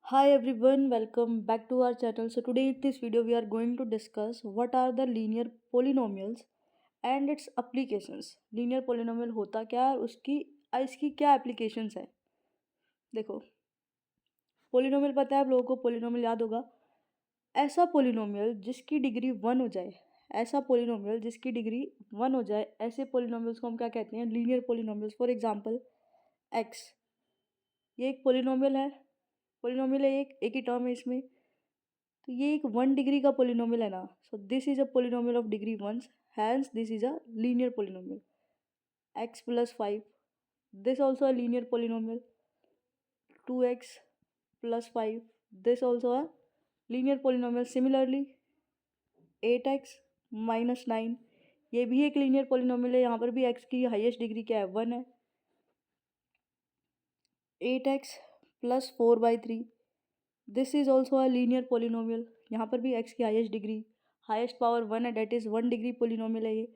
Hi everyone, welcome back to our channel. So today in this video we are going to discuss what are the linear polynomials and its applications. Linear polynomial होता क्या है और इसकी क्या applications है. देखो, polynomial पता है आप लोगों को, polynomial याद होगा. ऐसा polynomial जिसकी डिग्री 1 हो जाए, ऐसा polynomial जिसकी डिग्री 1 हो जाए, ऐसे polynomials को हम क्या कहते हैं? linear polynomials. For example, x ये एक polynomial है. polynomial है, एक ही टर्म है इसमें. तो ये एक 1 डिग्री का पोलिनोमियल है ना. So this is a polynomial of degree 1, hence this is a linear polynomial. x+5, this also a linear polynomial. 2x+5, this also a linear polynomial. Similarly 8x-9, ये भी एक लीनियर पोलिनोमियल है. यहाँ पर भी x की हाईएस्ट डिग्री क्या है? 1 है. 8x+4/3, this is also a linear polynomial. यहाँ पर भी x की हाईएस्ट पावर 1 है, डेट इज़ 1 डिग्री पोलिनोमियल है ये.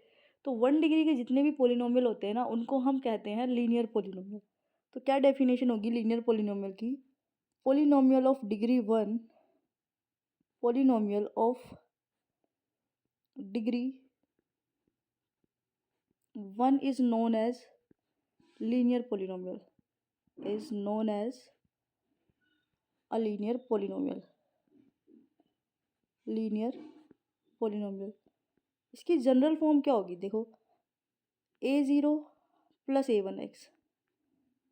तो 1 डिग्री के जितने भी पोलिनोमियल होते हैं ना, उनको हम कहते हैं लीनियर पोलिनोमियल. तो क्या डेफिनेशन होगी लीनियर पोलिनोमियल की? Polynomial of degree 1, polynomial of degree 1 is known as linear polynomial, is known as a linear polynomial. Linear polynomial, इसकी जनरल फॉर्म क्या होगी? देखो, a0 + a1x,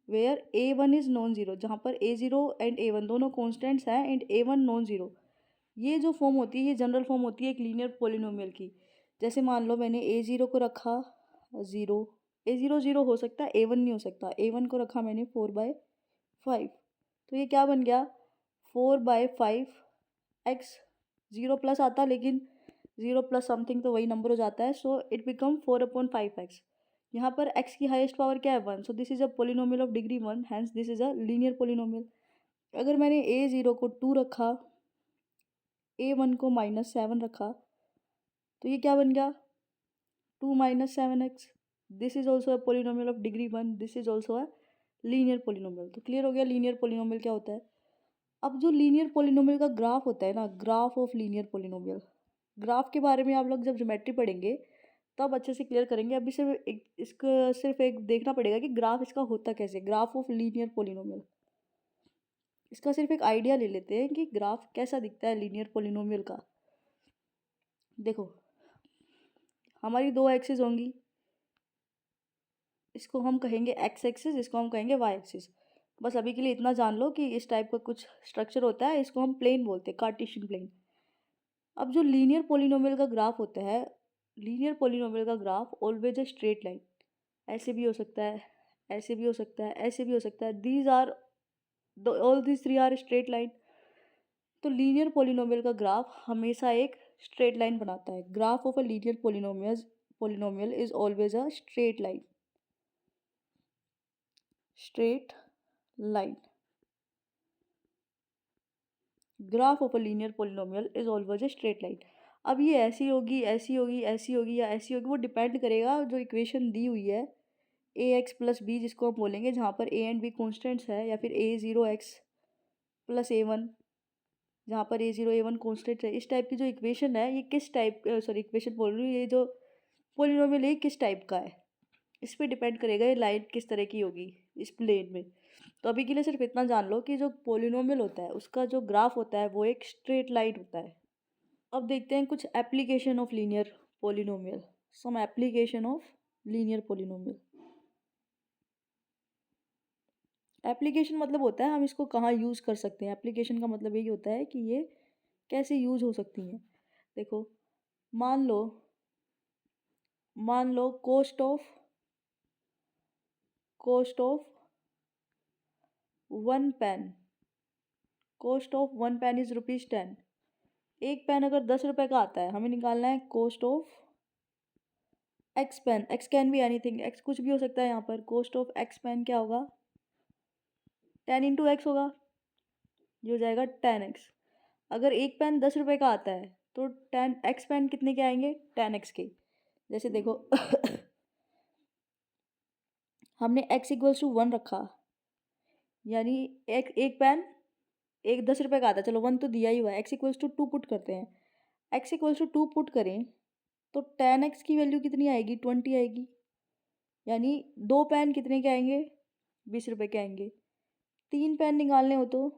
where a1 is non zero, जहाँ पर a0 and a1 दोनों constants हैं and a1 non zero. ये जो फॉर्म होती है, ये जनरल फॉर्म होती है एक लीनियर पोलिनोमियल की. जैसे मान लो मैंने a0 को रखा 0, a0 0 हो सकता है, a1 नहीं हो सकता. a1 को रखा मैंने 4/5, तो ये क्या बन गया? 4/5x. 0 प्लस आता, लेकिन 0 प्लस समथिंग तो वही नंबर हो जाता है. So it become 4/5x. यहाँ पर x की हाईएस्ट पावर क्या है? 1. So this is a polynomial of degree 1, hence this is a linear polynomial. अगर मैंने a0 को 2 रखा, a1 को -7 रखा, तो ये क्या बन गया? 2 - 7x. This is also a polynomial of degree 1, this is also a linear polynomial. तो क्लियर हो गया लीनियर पोलिनोमियल क्या होता है. अब जो लीनियर पोलिनोमियल का ग्राफ होता है ना, graph of linear polynomial, graph के बारे में आप लोग जब ज्योमेट्री पढ़ेंगे तब अच्छे से क्लियर करेंगे. अभी सिर्फ एक देखना पड़ेगा कि ग्राफ इसका होता कैसे. ग्राफ ऑफ लीनियर पोलिनोमियल, इसका सिर्फ एक आइडिया ले लेते हैं कि ग्राफ कैसा दिखता है लीनियर पोलिनोमियल का. देखो, हमारी दो एक्सिस होंगी, इसको हम कहेंगे एक्स एक्सिस, इसको हम कहेंगे वाई एक्सिस. बस अभी के लिए इतना जान लो कि इस टाइप का कुछ स्ट्रक्चर होता है, इसको हम प्लेन बोलते हैं, कार्टेशियन प्लेन. अब जो लीनियर पोलिनोमियल का ग्राफ होता है, लीनियर पोलिनोमियल का graph always a straight line. ऐसे भी हो सकता है, ऐसे भी हो सकता है, ऐसे भी हो सकता है. These are all these three are straight line. तो लीनियर पोलिनोमियल का ग्राफ हमेशा एक स्ट्रेट लाइन बनाता है. Graph of a linear polynomial is always a straight line. Straight line. Graph of a linear polynomial is always a straight line. अब ये ऐसी होगी, ऐसी होगी, ऐसी होगी या ऐसी होगी, वो डिपेंड करेगा जो इक्वेशन दी हुई है ax+b, जिसको हम बोलेंगे, जहाँ पर a एंड b कॉन्स्टेंट्स है, या फिर a0x+a1, जहाँ पर a0 a1 कॉन्स्टेंट है. इस टाइप की जो इक्वेशन है, ये किस टाइप, सॉरी इक्वेशन बोल रही हूँ, ये जो पोलिनोमियल है किस टाइप का है, इस पर डिपेंड करेगा ये लाइन किस तरह की होगी इस प्लेन में. तो अभी के लिए सिर्फ इतना जान लो कि जो पोलिनोमियल होता है उसका जो ग्राफ होता है वो एक स्ट्रेट लाइन होता है. अब देखते हैं कुछ application of linear polynomial. Some application of linear polynomial. Application मतलब होता है हम इसको कहाँ यूज़ कर सकते हैं. एप्लीकेशन का मतलब यही होता है कि ये कैसे यूज़ हो सकती हैं. देखो, मान लो cost of 1 pen, cost of 1 pen is ₹10. एक पेन अगर 10 रुपए का आता है, हमें निकालना है cost of X pen. X can be anything, X कुछ भी हो सकता है. यहाँ पर कॉस्ट ऑफ एक्स पेन क्या होगा? 10 × x होगा, ये हो जाएगा 10x. अगर एक पेन 10 रुपए का आता है तो 10x पेन कितने के आएंगे? 10x के. जैसे देखो हमने x = 1 रखा, यानी एक पेन एक 10 रुपये का आता है, चलो 1 तो दिया ही हुआ है, x इक्वल्स टू 2 पुट करते हैं। x इक्वल्स टू 2 पुट करें तो 10x की वैल्यू कितनी आएगी, 20 आएगी। यानी 2 पेन कितने के आएंगे, 20 रुपये के आएंगे। 3 पेन निकालने हो तो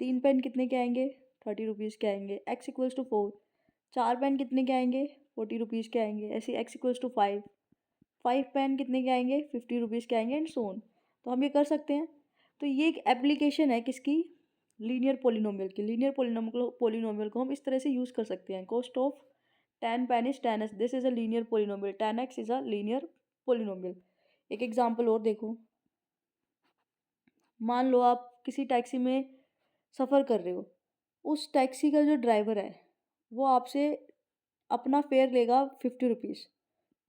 3 पेन कितने के आएंगे, 30 रुपीज़ के आएंगे। x इक्वल्स टू 4, 4 पेन कितने के आएंगे, 40 रुपीज़ के आएंगे। ऐसे x इक्वल्स टू 5, 5 पेन कितने के आएंगे, 50 रुपीज़ के आएंगे, एंड सो ऑन। तो हम ये कर सकते हैं। तो ये एक एप्लीकेशन है किसकी, लीनियर पोलिनोमियल की। लीनियर पोलिनोमियल को हम इस तरह से यूज़ कर सकते हैं। Cost of 10 pen is 10x, this is a linear polynomial, 10x is a linear polynomial. एक एग्जांपल और देखो, मान लो आप किसी टैक्सी में सफ़र कर रहे हो, उस टैक्सी का जो ड्राइवर है वो आपसे अपना फेयर लेगा 50 रुपीज़।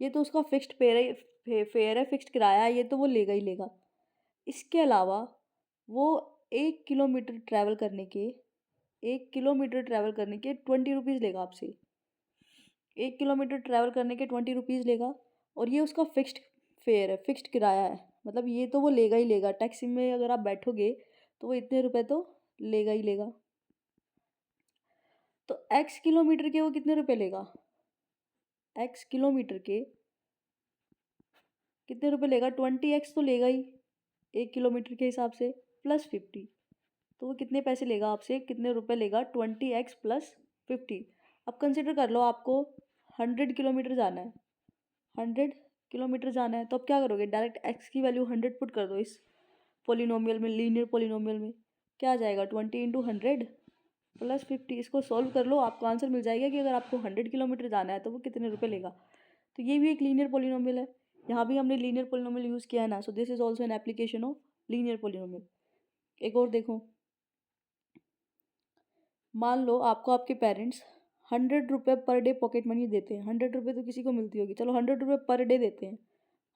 ये तो उसका फिक्स्ड फेयर है, फिक्स्ड किराया है, ये तो वो लेगा ही लेगा। इसके अलावा वो 1 किलोमीटर ट्रैवल करने के 20 रुपीज़ लेगा आपसे। 1 किलोमीटर ट्रैवल करने के 20 रुपीज़ लेगा, और ये उसका फिक्स्ड फेयर है, फिक्स्ड किराया है। मतलब ये तो वो लेगा ही लेगा। टैक्सी में अगर आप बैठोगे तो वो इतने रुपए तो लेगा ही लेगा। तो x किलोमीटर के वो कितने रुपए लेगा, x किलोमीटर के कितने रुपए लेगा, 20x तो लेगा ही 1 किलोमीटर के हिसाब से, प्लस 50। तो वो कितने पैसे लेगा आपसे, कितने रुपए लेगा, 20x प्लस 50। अब कंसिडर कर लो आपको 100 किलोमीटर जाना है, 100 किलोमीटर जाना है। तो अब क्या करोगे, डायरेक्ट x की वैल्यू 100 पुट कर दो इस पोलिनोमियल में, लीनियर पोलिनोमियल में। क्या आ जाएगा, 20 इंटू 100 प्लस 50। इसको सॉल्व कर लो, आपको आंसर मिल जाएगा कि अगर आपको 100 किलोमीटर जाना है तो वो कितने रुपए लेगा। तो ये भी एक लीनियर पोलिनोमियल है, यहाँ भी हमने लीनियर पोलिनोमियल यूज़ किया है ना। So this is also an application of linear polynomial. एक और देखो, मान लो आपको आपके पेरेंट्स 100 रुपये पर डे पॉकेट मनी देते हैं। 100 रुपये तो किसी को मिलती होगी, चलो 100 रुपये पर डे देते हैं,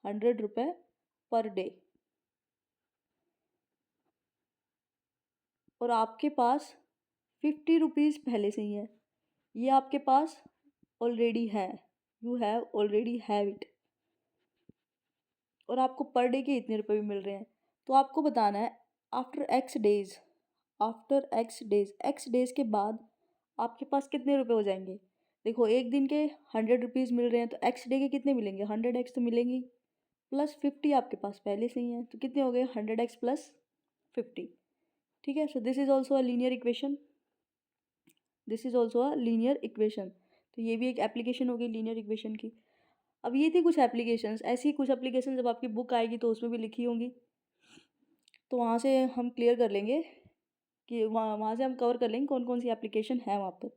100 रुपये पर डे। और आपके पास 50 रुपीज़ पहले से ही है, ये आपके पास ऑलरेडी है, you have already have it. और आपको पर डे के इतने रुपए भी मिल रहे हैं। तो आपको बताना है आफ्टर एक्स डेज के बाद आपके पास कितने रुपए हो जाएंगे। देखो, एक दिन के 100 रुपीज़ मिल रहे हैं, तो एक्स डे के कितने मिलेंगे, 100x तो मिलेंगे ही, प्लस 50 आपके पास पहले से ही है, तो कितने हो गए, 100x प्लस 50। ठीक है, सो this is also a linear equation, this is also a linear equation. तो ये भी एक एप्लीकेशन हो गई लीनियर इक्वेशन की। अब ये थी कुछ एप्लीकेशंस, ऐसी कुछ एप्लीकेशन जब आपकी बुक आएगी तो उसमें भी लिखी होंगी, तो वहाँ से हम क्लियर कर लेंगे कि वहाँ से हम कवर कर लेंगे कौन कौन सी एप्लीकेशन है वहाँ पर।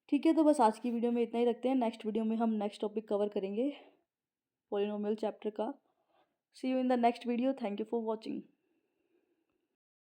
ठीक है, तो बस आज की वीडियो में इतना ही रखते हैं। नेक्स्ट वीडियो में हम नेक्स्ट टॉपिक कवर करेंगे, पोलिनोमियल चैप्टर का। See you in the next video, thank you for watching.